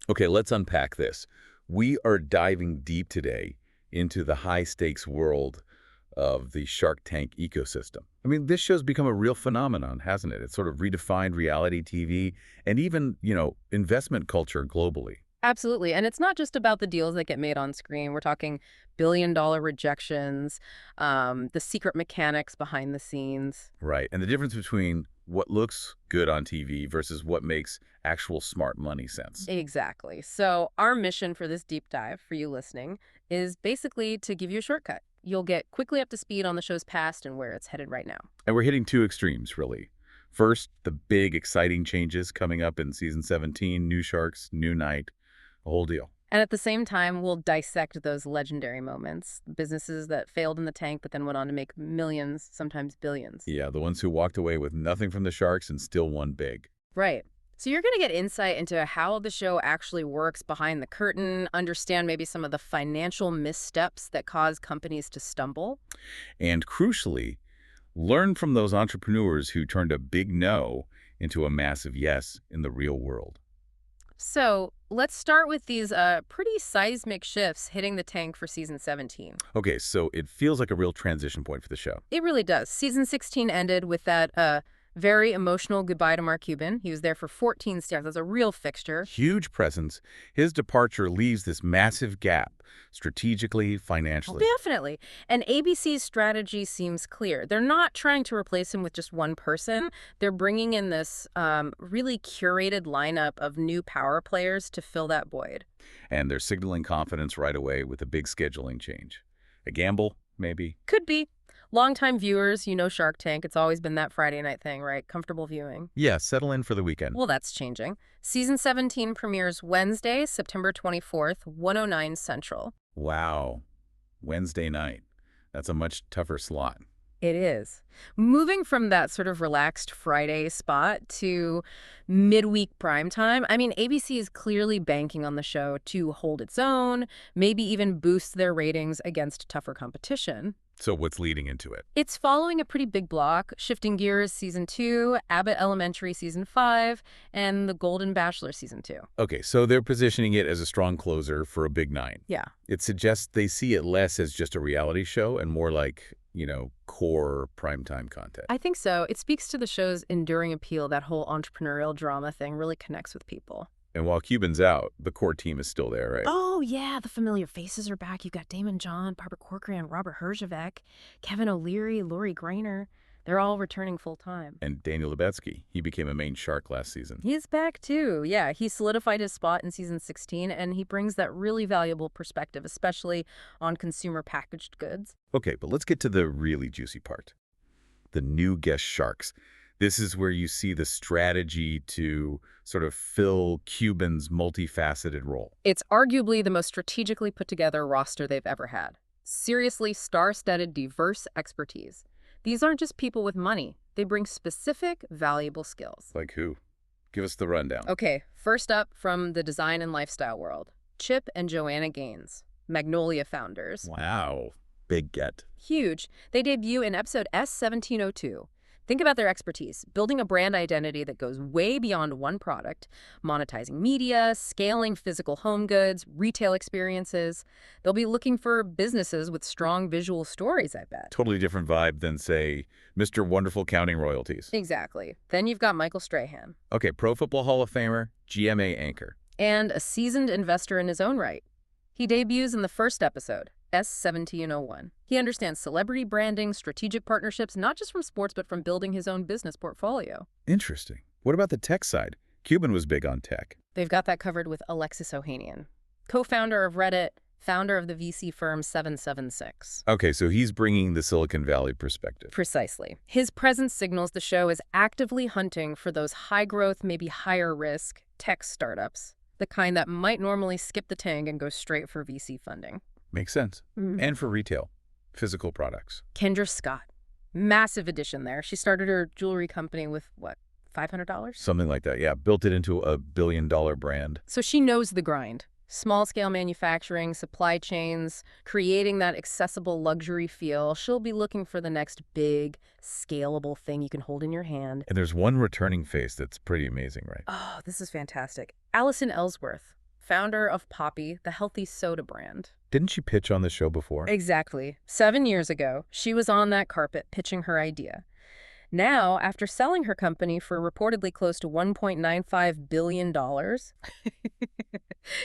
Okay, let's unpack this. We are diving deep today into the high-stakes world of the Shark Tank ecosystem. I mean, this show's become a real phenomenon, hasn't it? It's sort of redefined reality TV and even, investment culture globally. Absolutely. And it's not just about the deals that get made on screen. We're talking billion-dollar rejections, the secret mechanics behind the scenes. Right. And the difference between what looks good on TV versus what makes actual smart money sense. Exactly. So our mission for this deep dive, for you listening, is basically to give you a shortcut. You'll get quickly up to speed on the show's past and where it's headed right now. And we're hitting two extremes, really. First, the big, exciting changes coming up in season 17, new sharks, new night, a whole deal. And at the same time, we'll dissect those legendary moments, businesses that failed in the tank but then went on to make millions, sometimes billions. Yeah, the ones who walked away with nothing from the sharks and still won big. Right. So you're going to get insight into how the show actually works behind the curtain, understand maybe some of the financial missteps that cause companies to stumble. And crucially, learn from those entrepreneurs who turned a big no into a massive yes in the real world. So let's start with these pretty seismic shifts hitting the tank for season 17. Okay, so it feels like a real transition point for the show. It really does. Season 16 ended with that very emotional goodbye to Mark Cuban. He was there for 14 seasons. That's a real fixture. Huge presence. His departure leaves this massive gap, strategically, Well, financially. definitely. And ABC's strategy seems clear. They're not trying to replace him with just one person. They're bringing in this really curated lineup of new power players to fill that void. And they're signaling confidence right away with a big scheduling change. A gamble, maybe? Could be. Longtime viewers, you know Shark Tank. It's always been that Friday night thing, right? Comfortable viewing. Yeah, settle in for the weekend. Well, that's changing. Season 17 premieres Wednesday, September 24th, 109 Central. Wow. Wednesday night. That's a much tougher slot. It is. Moving from that sort of relaxed Friday spot to midweek prime time, I mean, ABC is clearly banking on the show to hold its own, maybe even boost their ratings against tougher competition. So what's leading into it? It's following a pretty big block, Shifting Gears Season 2, Abbott Elementary Season 5, and The Golden Bachelor Season 2. Okay, so they're positioning it as a strong closer for a big night. Yeah. It suggests they see it less as just a reality show and more like, core primetime content. I think so. It speaks to the show's enduring appeal. That whole entrepreneurial drama thing really connects with people. And while Cuban's out, the core team is still there, right? Oh, yeah, the familiar faces are back. You've got Damon John, Barbara Corcoran, Robert Herjavec, Kevin O'Leary, Lori Greiner. They're all returning full-time. And Daniel Lubetsky, he became a main shark last season. He's back, too. Yeah, he solidified his spot in season 16, and he brings that really valuable perspective, especially on consumer packaged goods. Okay, but let's get to the really juicy part. The new guest sharks. This is where you see the strategy to sort of fill Cuban's multifaceted role. It's arguably the most strategically put together roster they've ever had. Seriously star-studded, diverse expertise. These aren't just people with money. They bring specific, valuable skills. Like who? Give us the rundown. Okay, first up from the design and lifestyle world. Chip and Joanna Gaines, Magnolia founders. Wow. Big get. Huge. They debut in episode S1702. Think about their expertise, building a brand identity that goes way beyond one product, monetizing media, scaling physical home goods, retail experiences. They'll be looking for businesses with strong visual stories, I bet. Totally different vibe than, say, Mr. Wonderful counting royalties. Exactly. Then you've got Michael Strahan. Okay, Pro Football Hall of Famer, GMA anchor. And a seasoned investor in his own right. He debuts in the first episode, S1701. He understands celebrity branding, strategic partnerships, not just from sports, but from building his own business portfolio. Interesting. What about the tech side? Cuban was big on tech. They've got that covered with Alexis Ohanian, co-founder of Reddit, founder of the VC firm 776. Okay, so he's bringing the Silicon Valley perspective. Precisely. His presence signals the show is actively hunting for those high-growth, maybe higher-risk tech startups, the kind that might normally skip the tank and go straight for VC funding. Makes sense. And for retail, physical products. Kendra Scott, massive addition there. She started her jewelry company with, what, $500? Something like that, yeah. Built it into a billion-dollar brand. So she knows the grind. Small-scale manufacturing, supply chains, creating that accessible luxury feel. She'll be looking for the next big, scalable thing you can hold in your hand. And there's one returning face that's pretty amazing, right? Oh, this is fantastic. Allison Ellsworth, founder of Poppy, the healthy soda brand. Didn't she pitch on the show before? Exactly. 7 years ago, she was on that carpet pitching her idea. Now, after selling her company for reportedly close to $1.95 billion,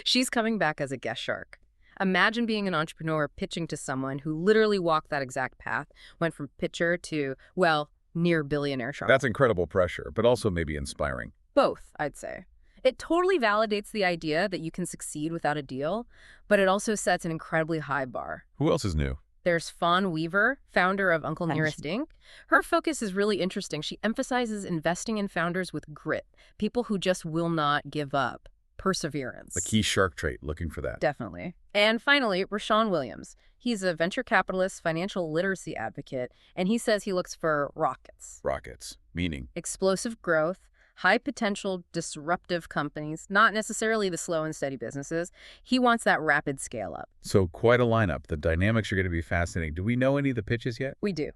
she's coming back as a guest shark. Imagine being an entrepreneur pitching to someone who literally walked that exact path, went from pitcher to, well, near billionaire shark. That's incredible pressure, but also maybe inspiring. Both, I'd say. It totally validates the idea that you can succeed without a deal, but it also sets an incredibly high bar. Who else is new? There's Fawn Weaver, founder of Uncle Nearest Inc. Her focus is really interesting. She emphasizes investing in founders with grit, people who just will not give up. Perseverance. The key shark trait, looking for that. Definitely. And finally, Rashawn Williams. He's a venture capitalist, financial literacy advocate, and he says he looks for rockets. Rockets, meaning? Explosive growth, high potential, disruptive companies, not necessarily the slow and steady businesses. He wants that rapid scale up. So quite a lineup. The dynamics are going to be fascinating. Do we know any of the pitches yet? We do.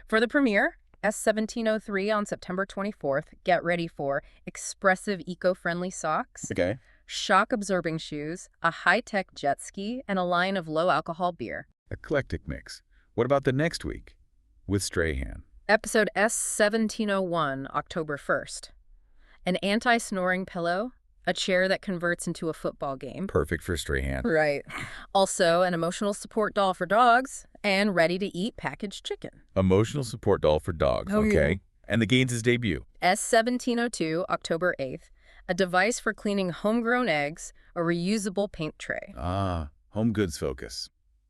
For the premiere, S1703 on September 24th, get ready for expressive eco-friendly socks, Okay. shock-absorbing shoes, a high-tech jet ski, and a line of low-alcohol beer. Eclectic mix. What about the next week with Strahan? Episode S1701, October 1st. An anti-snoring pillow, a chair that converts into a football game. Perfect for Strahan. Right. Also, an emotional support doll for dogs, and ready-to-eat packaged chicken. Emotional support doll for dogs, Oh, okay. yeah. And the Gaines' debut. S1702, October 8th. A device for cleaning homegrown eggs, a reusable paint tray. Ah, home goods focus.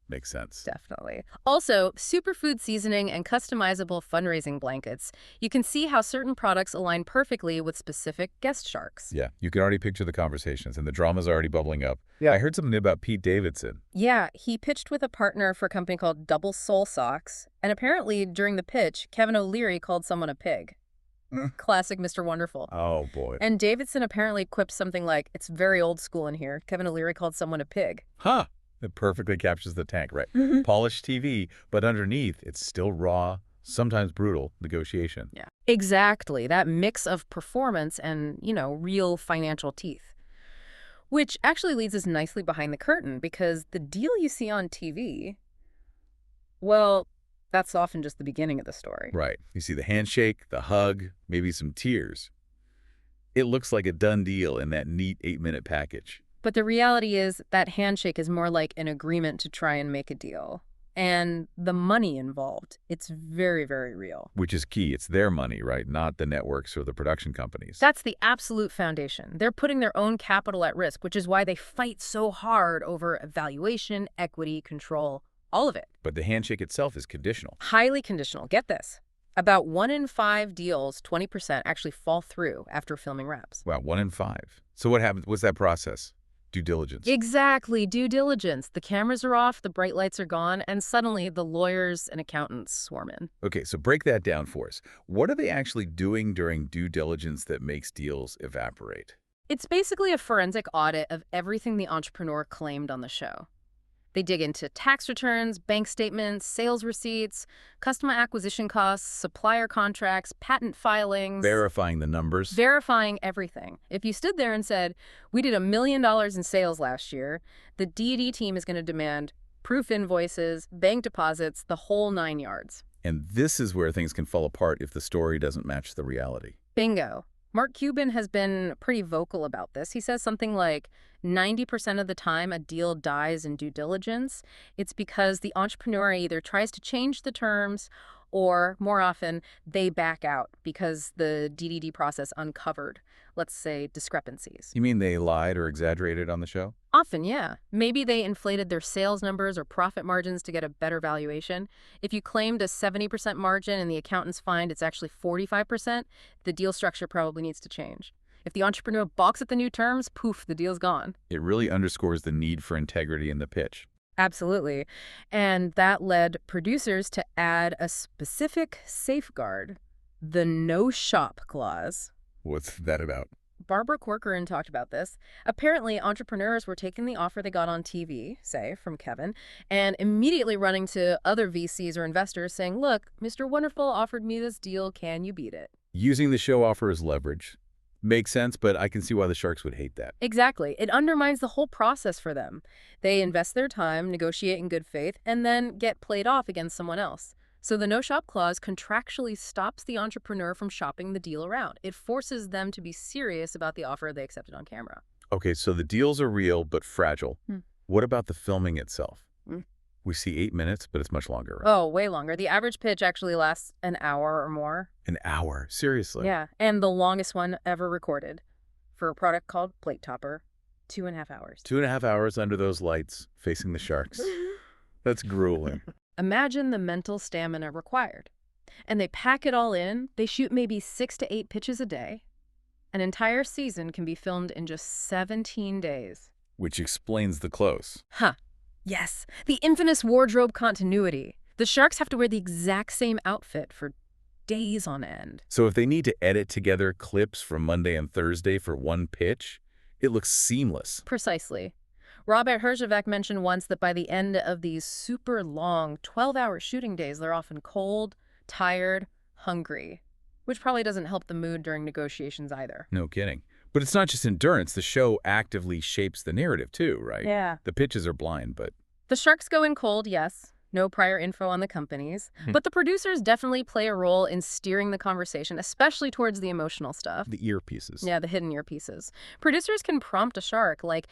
Makes sense. Definitely. Also, superfood seasoning and customizable fundraising blankets. You can see how certain products align perfectly with specific guest sharks. Yeah, you can already picture the conversations, and the drama's already bubbling up. Yeah, I heard something about Pete Davidson. Yeah, he pitched with a partner for a company called Double Soul Socks, and apparently during the pitch, Kevin O'Leary called someone a pig. Classic Mr. Wonderful. Oh, boy. And Davidson apparently quipped something like, "It's very old school in here." Kevin O'Leary called someone a pig. Huh. It perfectly captures the tank, right? Polished TV, but underneath, it's still raw, sometimes brutal negotiation. Yeah. Exactly. That mix of performance and, real financial teeth. Which actually leads us nicely behind the curtain, because the deal you see on TV, well, that's often just the beginning of the story. Right. You see the handshake, the hug, maybe some tears. It looks like a done deal in that neat 8-minute package. But the reality is that handshake is more like an agreement to try and make a deal. And the money involved, it's very, very real. Which is key. It's their money, right? Not the networks or the production companies. That's the absolute foundation. They're putting their own capital at risk, which is why they fight so hard over valuation, equity, control, all of it. But the handshake itself is conditional. Highly conditional. Get this. About 1 in 5 deals, 20%, actually fall through after filming wraps. Wow, 1 in 5. So what happens? What's that process? Due diligence. Exactly, due diligence. The cameras are off, the bright lights are gone, and suddenly the lawyers and accountants swarm in. Okay, so break that down for us. What are they actually doing during due diligence that makes deals evaporate? It's basically a forensic audit of everything the entrepreneur claimed on the show. They dig into tax returns, bank statements, sales receipts, customer acquisition costs, supplier contracts, patent filings. Verifying the numbers. Verifying everything. If you stood there and said, "We did $1 million in sales last year," the D&D team is going to demand proof invoices, bank deposits, the whole 9 yards. And this is where things can fall apart if the story doesn't match the reality. Bingo. Mark Cuban has been pretty vocal about this. He says something like 90% of the time a deal dies in due diligence. It's because the entrepreneur either tries to change the terms or, more often, they back out because the DDD process uncovered, let's say, discrepancies. You mean they lied or exaggerated on the show? Often, yeah. Maybe they inflated their sales numbers or profit margins to get a better valuation. If you claimed a 70% margin and the accountants find it's actually 45%, the deal structure probably needs to change. If the entrepreneur balks at the new terms, poof, the deal's gone. It really underscores the need for integrity in the pitch. Absolutely. And that led producers to add a specific safeguard, the no-shop clause. What's that about? Barbara Corcoran talked about this. Apparently, entrepreneurs were taking the offer they got on TV, say, from Kevin, and immediately running to other VCs or investors saying, "Look, Mr. Wonderful offered me this deal. Can you beat it?" Using the show offer as leverage. Makes sense, but I can see why the sharks would hate that. Exactly. It undermines the whole process for them. They invest their time, negotiate in good faith, and then get played off against someone else. So the no-shop clause contractually stops the entrepreneur from shopping the deal around. It forces them to be serious about the offer they accepted on camera. Okay, so the deals are real but fragile. Hmm. What about the filming itself? Hmm. We see 8 minutes, but it's much longer, right? Oh, way longer. The average pitch actually lasts an hour or more. An hour? Seriously? Yeah, and the longest one ever recorded for a product called Plate Topper, 2.5 hours. 2.5 hours under those lights, facing the sharks. That's grueling. Imagine the mental stamina required. And they pack it all in. They shoot maybe 6 to 8 pitches a day. An entire season can be filmed in just 17 days. Which explains the close. Huh. Yes, the infamous wardrobe continuity. The sharks have to wear the exact same outfit for days on end. So if they need to edit together clips from Monday and Thursday for one pitch, it looks seamless. Precisely. Robert Herjavec mentioned once that by the end of these super long 12-hour shooting days, they're often cold, tired, hungry, which probably doesn't help the mood during negotiations either. No kidding. But it's not just endurance. The show actively shapes the narrative too, right? Yeah. The pitches are blind, but... The sharks go in cold, yes. No prior info on the companies. But the producers definitely play a role in steering the conversation, especially towards the emotional stuff. The earpieces. Yeah, the hidden earpieces. Producers can prompt a shark, like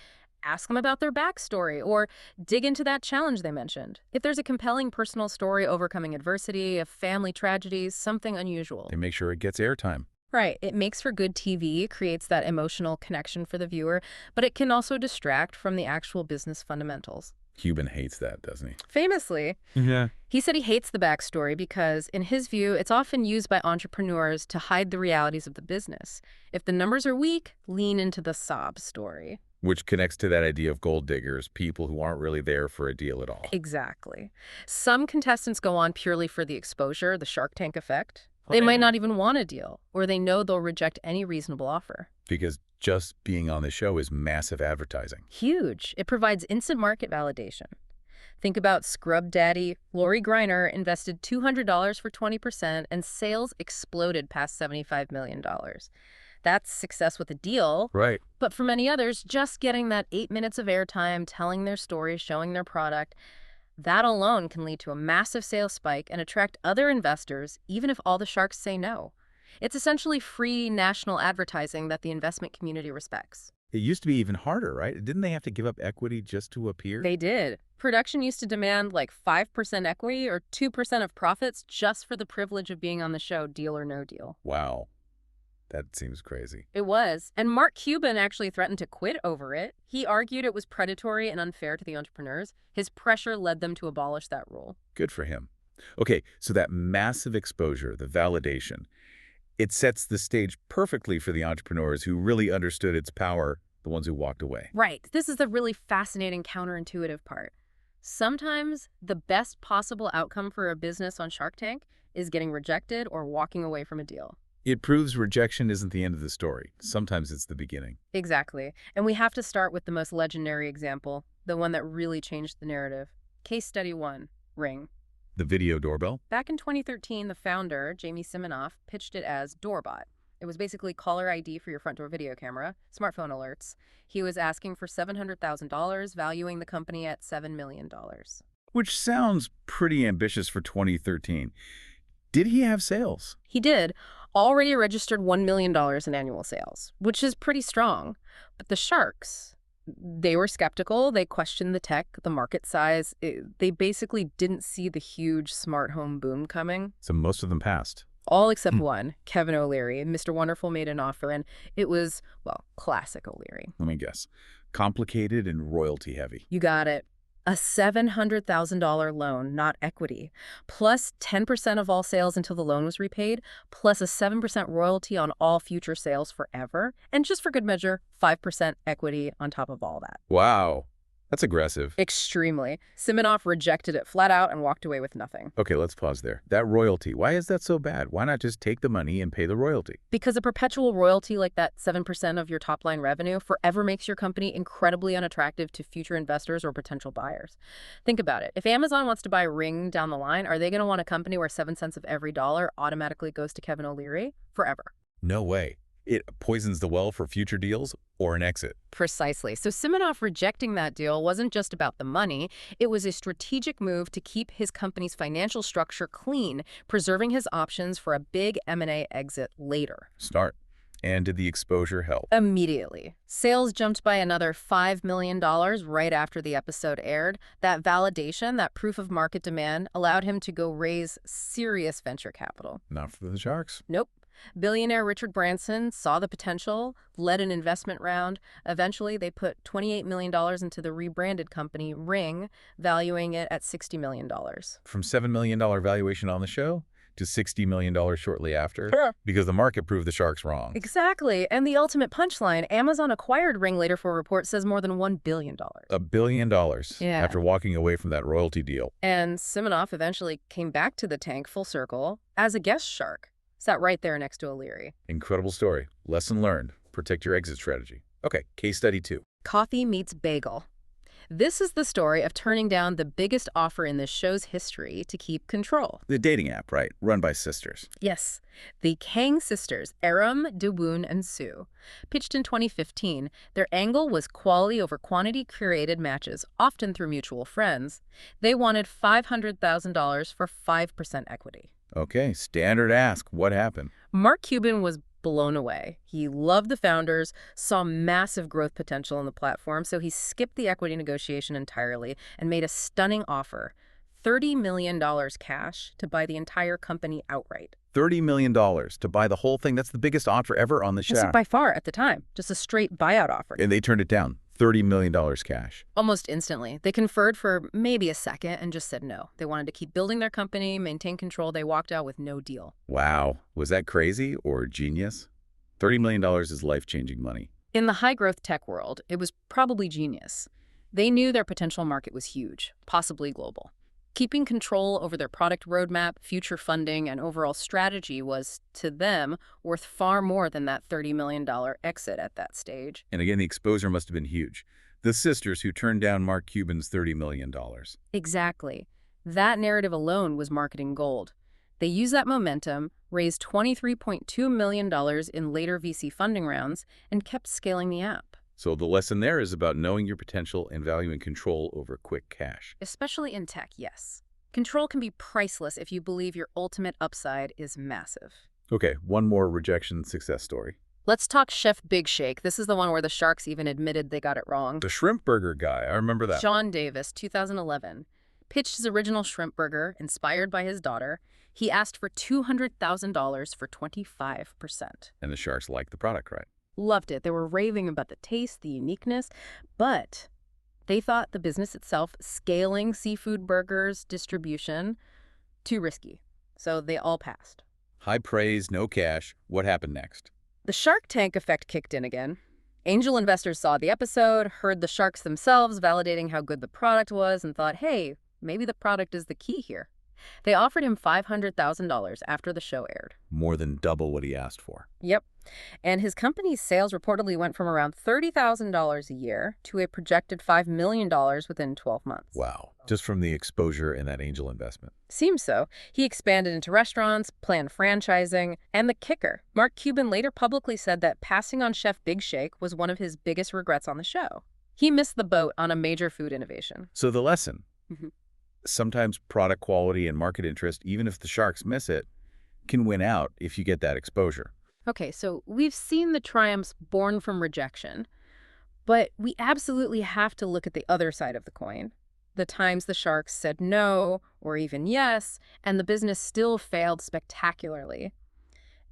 ask them about their backstory or dig into that challenge they mentioned. If there's a compelling personal story overcoming adversity, a family tragedy, something unusual. They make sure it gets airtime. Right. It makes for good TV, creates that emotional connection for the viewer, but it can also distract from the actual business fundamentals. Cuban hates that, doesn't he? Famously, Yeah. he said he hates the backstory because, in his view, it's often used by entrepreneurs to hide the realities of the business. If the numbers are weak, lean into the sob story. Which connects to that idea of gold diggers, people who aren't really there for a deal at all. Exactly. Some contestants go on purely for the exposure, the Shark Tank effect. They might not even want a deal, or they know they'll reject any reasonable offer. Because just being on the show is massive advertising. Huge. It provides instant market validation. Think about Scrub Daddy. Lori Greiner invested $200 for 20%, and sales exploded past $75 million. That's success with a deal. Right. But for many others, just getting that 8 minutes of airtime, telling their story, showing their product, that alone can lead to a massive sales spike and attract other investors, even if all the sharks say no. It's essentially free national advertising that the investment community respects. It used to be even harder, right? Didn't they have to give up equity just to appear? They did. Production used to demand like 5% equity or 2% of profits just for the privilege of being on the show, deal or no deal. Wow. That seems crazy. It was. And Mark Cuban actually threatened to quit over it. He argued it was predatory and unfair to the entrepreneurs. His pressure led them to abolish that rule. Good for him. Okay, so that massive exposure, the validation, it sets the stage perfectly for the entrepreneurs who really understood its power, the ones who walked away. Right. This is the really fascinating counterintuitive part. Sometimes the best possible outcome for a business on Shark Tank is getting rejected or walking away from a deal. It proves rejection isn't the end of the story. Sometimes it's the beginning. Exactly. And we have to start with the most legendary example, the one that really changed the narrative. Case study 1, Ring. The video doorbell? Back in 2013, the founder, Jamie Siminoff, pitched it as Doorbot. It was basically caller ID for your front door video camera, smartphone alerts. He was asking for $700,000, valuing the company at $7 million. Which sounds pretty ambitious for 2013. Did he have sales? He did. Already registered $1 million in annual sales, which is pretty strong. But the sharks, they were skeptical. They questioned the tech, the market size. They basically didn't see the huge smart home boom coming. So most of them passed. All except one, Kevin O'Leary. Mr. Wonderful made an offer, and it was, well, classic O'Leary. Let me guess. Complicated and royalty heavy. You got it. A $700,000 loan, not equity, plus 10% of all sales until the loan was repaid, plus a 7% royalty on all future sales forever, and just for good measure, 5% equity on top of all that. Wow. That's aggressive. Extremely. Siminoff rejected it flat out and walked away with nothing. Okay, let's pause there. That royalty, why is that so bad? Why not just take the money and pay the royalty? Because a perpetual royalty like that 7% of your top-line revenue forever makes your company incredibly unattractive to future investors or potential buyers. Think about it. If Amazon wants to buy Ring down the line, are they going to want a company where 7 cents of every dollar automatically goes to Kevin O'Leary forever? No way. It poisons the well for future deals or an exit. Precisely. So Siminoff rejecting that deal wasn't just about the money. It was a strategic move to keep his company's financial structure clean, preserving his options for a big M&A exit later. Smart. And did the exposure help? Immediately. Sales jumped by another $5 million right after the episode aired. That validation, that proof of market demand, allowed him to go raise serious venture capital. Not for the sharks. Nope. Billionaire Richard Branson saw the potential, led an investment round. Eventually, they put $28 million into the rebranded company, Ring, valuing it at $60 million. From $7 million valuation on the show to $60 million shortly after? Sure. Because the market proved the sharks wrong. Exactly. And the ultimate punchline, Amazon acquired Ring later for a report says more than $1 billion. $1 billion Yeah. after walking away from that royalty deal. And Siminoff eventually came back to the tank full circle as a guest shark. Sat right there next to O'Leary. Incredible story. Lesson learned. Protect your exit strategy. Okay, case study 2. Coffee Meets Bagel. This is the story of turning down the biggest offer in this show's history to keep control. The dating app, right? Run by sisters. Yes, the Kang sisters, Aram, Dawoon, and Sue. Pitched in 2015, their angle was quality over quantity curated matches, often through mutual friends. They wanted $500,000 for 5% equity. Okay, standard ask. What happened? Mark Cuban was blown away. He loved the founders, saw massive growth potential in the platform, so he skipped the equity negotiation entirely and made a stunning offer, $30 million cash to buy the entire company outright. $30 million to buy the whole thing. That's the biggest offer ever on the show. This is by far at the time, just a straight buyout offer. And they turned it down. $30 million cash. Almost instantly. They conferred for maybe a second and just said no. They wanted to keep building their company, maintain control. They walked out with no deal. Wow. Was that crazy or genius? $30 million is life-changing money. In the high-growth tech world, it was probably genius. They knew their potential market was huge, possibly global. Keeping control over their product roadmap, future funding, and overall strategy was, to them, worth far more than that $30 million exit at that stage. And again, the exposure must have been huge. The sisters who turned down Mark Cuban's $30 million. Exactly. That narrative alone was marketing gold. They used that momentum, raised $23.2 million in later VC funding rounds, and kept scaling the app. So the lesson there is about knowing your potential and valuing control over quick cash. Especially in tech, yes. Control can be priceless if you believe your ultimate upside is massive. Okay, one more rejection success story. Let's talk Chef Big Shake. This is the one where the sharks even admitted they got it wrong. The shrimp burger guy, I remember that. John Davis, 2011, pitched his original shrimp burger, inspired by his daughter. He asked for $200,000 for 25%. And the sharks liked the product, right? Loved it. They were raving about the taste, the uniqueness, but they thought the business itself, scaling seafood burgers, distribution, too risky. So they all passed. High praise, no cash. What happened next? The Shark Tank effect kicked in again. Angel investors saw the episode, heard the sharks themselves validating how good the product was, and thought, hey, maybe the product is the key here. They offered him $500,000 after the show aired. More than double what he asked for. Yep. And his company's sales reportedly went from around $30,000 a year to a projected $5 million within 12 months. Wow. Just from the exposure and that angel investment. Seems so. He expanded into restaurants, planned franchising, and the kicker, Mark Cuban later publicly said that passing on Chef Big Shake was one of his biggest regrets on the show. He missed the boat on a major food innovation. So the lesson. Mm-hmm. Sometimes product quality and market interest, even if the sharks miss it, can win out if you get that exposure. Okay, so we've seen the triumphs born from rejection, but we absolutely have to look at the other side of the coin. The times the sharks said no, or even yes, and the business still failed spectacularly.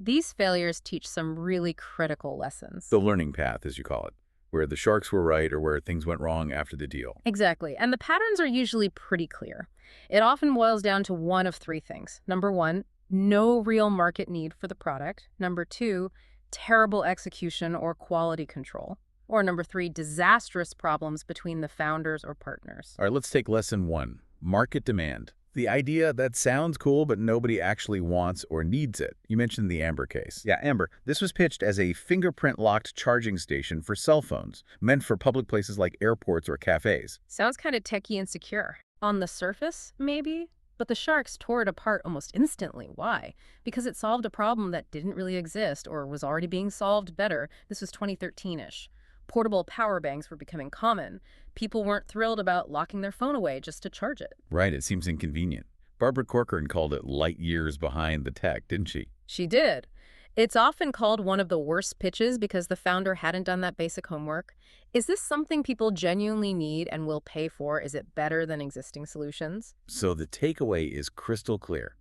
These failures teach some really critical lessons. The learning path, as you call it, where the sharks were right or where things went wrong after the deal. Exactly, and the patterns are usually pretty clear. It often boils down to one of three things. Number one, no real market need for the product. Number two, terrible execution or quality control. Or number three, disastrous problems between the founders or partners. All right, let's take lesson 1, market demand. The idea that sounds cool, but nobody actually wants or needs it. You mentioned the Amber case. Yeah, Amber. This was pitched as a fingerprint-locked charging station for cell phones, meant for public places like airports or cafes. Sounds kind of techy and secure. On the surface, maybe? But the sharks tore it apart almost instantly. Why? Because it solved a problem that didn't really exist or was already being solved better. This was 2013-ish. Portable power banks were becoming common. People weren't thrilled about locking their phone away just to charge it. Right, it seems inconvenient. Barbara Corcoran called it light years behind the tech, didn't she? She did. It's often called one of the worst pitches because the founder hadn't done that basic homework. Is this something people genuinely need and will pay for? Is it better than existing solutions? So the takeaway is crystal clear.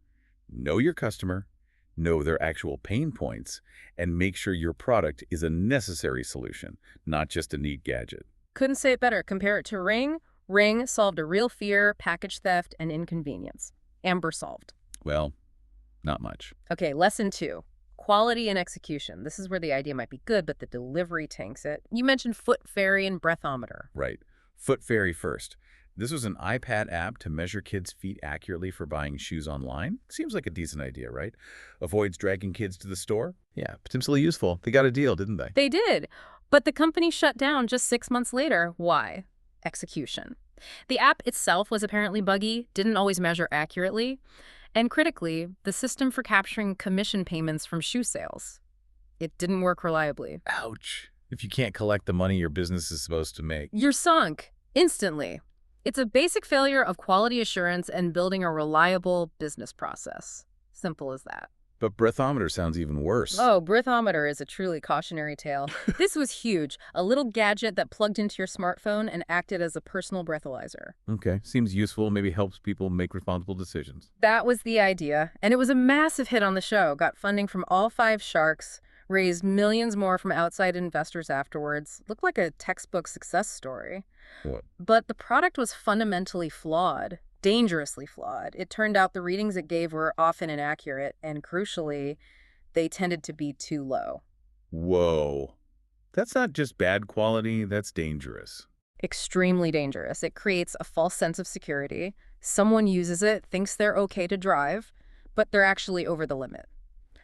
Know your customer, know their actual pain points, and make sure your product is a necessary solution, not just a neat gadget. Couldn't say it better. Compare it to Ring. Ring solved a real fear, package theft, and inconvenience. Amber solved. Well, not much. Okay, lesson 2. Quality and execution. This is where the idea might be good, but the delivery tanks it. You mentioned Foot Fairy and Breathometer. Right. Foot Fairy first. This was an iPad app to measure kids' feet accurately for buying shoes online. Seems like a decent idea, right? Avoids dragging kids to the store. Yeah, potentially useful. They got a deal, didn't they? They did, but the company shut down just 6 months later. Why? Execution. The app itself was apparently buggy, didn't always measure accurately, and critically, the system for capturing commission payments from shoe sales. It didn't work reliably. Ouch. If you can't collect the money your business is supposed to make. You're sunk. Instantly. It's a basic failure of quality assurance and building a reliable business process. Simple as that. But Breathometer sounds even worse. Oh, Breathometer is a truly cautionary tale. This was huge. A little gadget that plugged into your smartphone and acted as a personal breathalyzer. Okay, seems useful, maybe helps people make responsible decisions. That was the idea, and it was a massive hit on the show. Got funding from all 5 sharks, raised millions more from outside investors afterwards. Looked like a textbook success story. What? But the product was fundamentally flawed. Dangerously flawed. It turned out the readings it gave were often inaccurate, and crucially, they tended to be too low. Whoa. That's not just bad quality, that's dangerous. Extremely dangerous. It creates a false sense of security. Someone uses it, thinks they're okay to drive, but they're actually over the limit.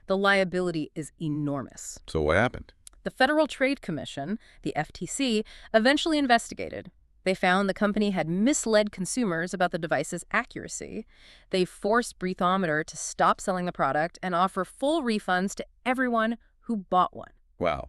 The liability is enormous. So what happened? The Federal Trade Commission, the FTC, eventually investigated. They found the company had misled consumers about the device's accuracy. They forced Breathometer to stop selling the product and offer full refunds to everyone who bought one. Wow.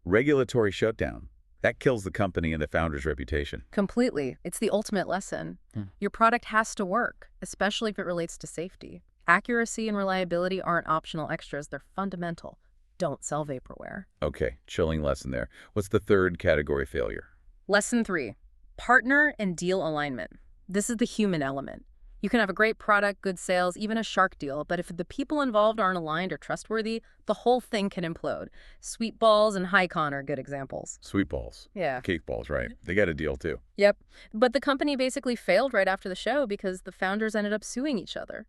Regulatory shutdown. That kills the company and the founder's reputation. Completely. It's the ultimate lesson. Your product has to work, especially if it relates to safety. Accuracy and reliability aren't optional extras. They're fundamental. Don't sell vaporware. Okay, chilling lesson there. What's the third category failure? Lesson 3. Partner and deal alignment. This is the human element. You can have a great product, good sales, even a shark deal, but if the people involved aren't aligned or trustworthy, the whole thing can implode. Sweet Balls and Hycon are good examples. Sweet balls. Yeah. Cake balls, right. They got a deal too. Yep. But the company basically failed right after the show because the founders ended up suing each other.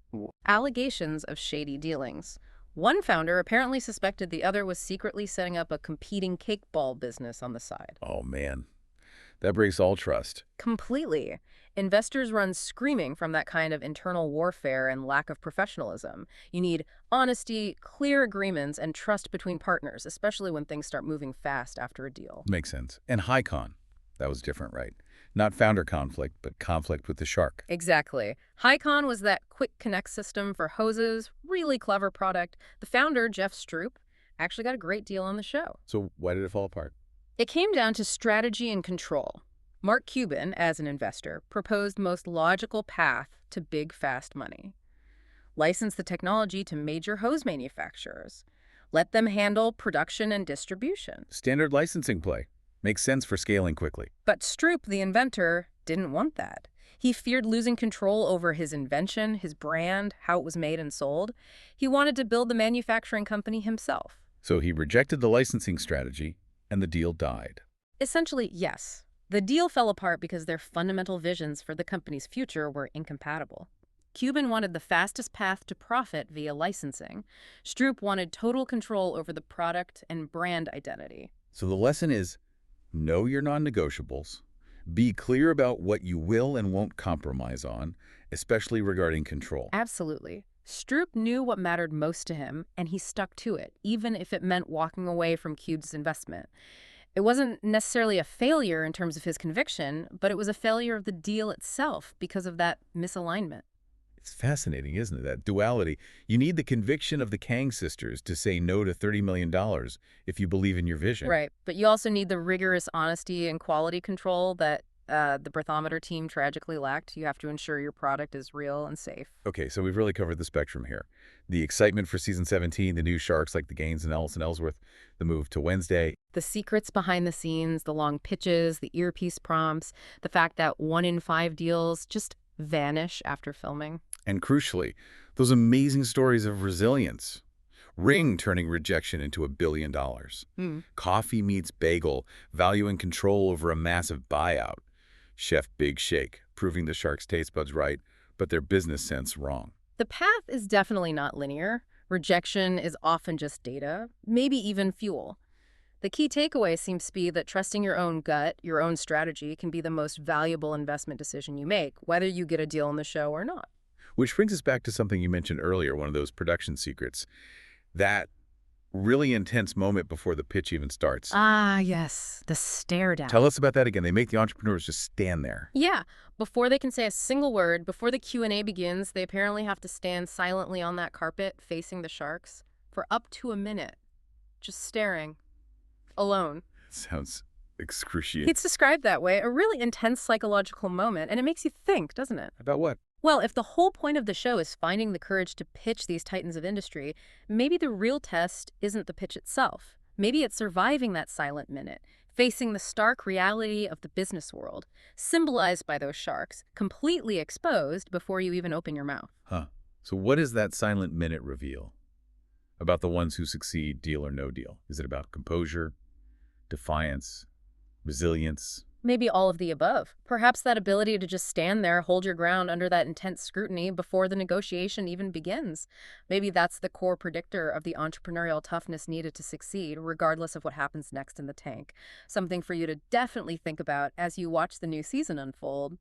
Allegations of shady dealings. One founder apparently suspected the other was secretly setting up a competing cake ball business on the side. Oh, man. That breaks all trust. Completely. Investors run screaming from that kind of internal warfare and lack of professionalism. You need honesty, clear agreements, and trust between partners, especially when things start moving fast after a deal. Makes sense. And Hycon. That was different, right? Not founder conflict, but conflict with the shark. Exactly. Hycon was that quick connect system for hoses, really clever product. The founder, Jeff Stroop, actually got a great deal on the show. So why did it fall apart? It came down to strategy and control. Mark Cuban, as an investor, proposed most logical path to big, fast money. License the technology to major hose manufacturers. Let them handle production and distribution. Standard licensing play. Makes sense for scaling quickly. But Stroop, the inventor, didn't want that. He feared losing control over his invention, his brand, how it was made and sold. He wanted to build the manufacturing company himself. So he rejected the licensing strategy, and the deal died. Essentially, yes. The deal fell apart because their fundamental visions for the company's future were incompatible. Cuban wanted the fastest path to profit via licensing. Stroop wanted total control over the product and brand identity. So the lesson is, know your non-negotiables. Be clear about what you will and won't compromise on, especially regarding control. Absolutely. Stroop knew what mattered most to him, and he stuck to it, even if it meant walking away from Cube's investment. It wasn't necessarily a failure in terms of his conviction, but it was a failure of the deal itself because of that misalignment. It It's fascinating, isn't it? That duality. You need the conviction of the Kang sisters to say no to $30 million if you believe in your vision. Right. But you also need the rigorous honesty and quality control that the Birthometer team tragically lacked. You have to ensure your product is real and safe. Okay, so we've really covered the spectrum here. The excitement for season 17, the new sharks like the Gaines and Ellis and Ellsworth, the move to Wednesday, The secrets behind the scenes, the long pitches, the earpiece prompts, the fact that 1 in 5 deals just vanish after filming. and crucially, those amazing stories of resilience. Ring turning rejection into $1 billion. Hmm. Coffee Meets Bagel, valuing control over a massive buyout. Chef Big Shake, proving the sharks' taste buds right, but their business sense wrong. The path is definitely not linear. Rejection is often just data, maybe even fuel. The key takeaway seems to be that trusting your own gut, your own strategy, can be the most valuable investment decision you make, whether you get a deal on the show or not. Which brings us back to something you mentioned earlier, one of those production secrets. That really intense moment before the pitch even starts. Ah, yes, the stare down. Tell us about that again. They make the entrepreneurs just stand there. Yeah, before they can say a single word, before the Q&A begins, they apparently have to stand silently on that carpet facing the sharks for up to a minute, just staring, alone. Sounds excruciating. It's described that way, a really intense psychological moment, and it makes you think, doesn't it? About what? Well, if the whole point of the show is finding the courage to pitch these titans of industry, maybe the real test isn't the pitch itself. Maybe it's surviving that silent minute, facing the stark reality of the business world, symbolized by those sharks, completely exposed before you even open your mouth. Huh. So what does that silent minute reveal about the ones who succeed, deal or no deal? Is it about composure, defiance, resilience? Maybe all of the above. Perhaps that ability to just stand there, hold your ground under that intense scrutiny before the negotiation even begins. Maybe that's the core predictor of the entrepreneurial toughness needed to succeed, regardless of what happens next in the tank. Something for you to definitely think about as you watch the new season unfold.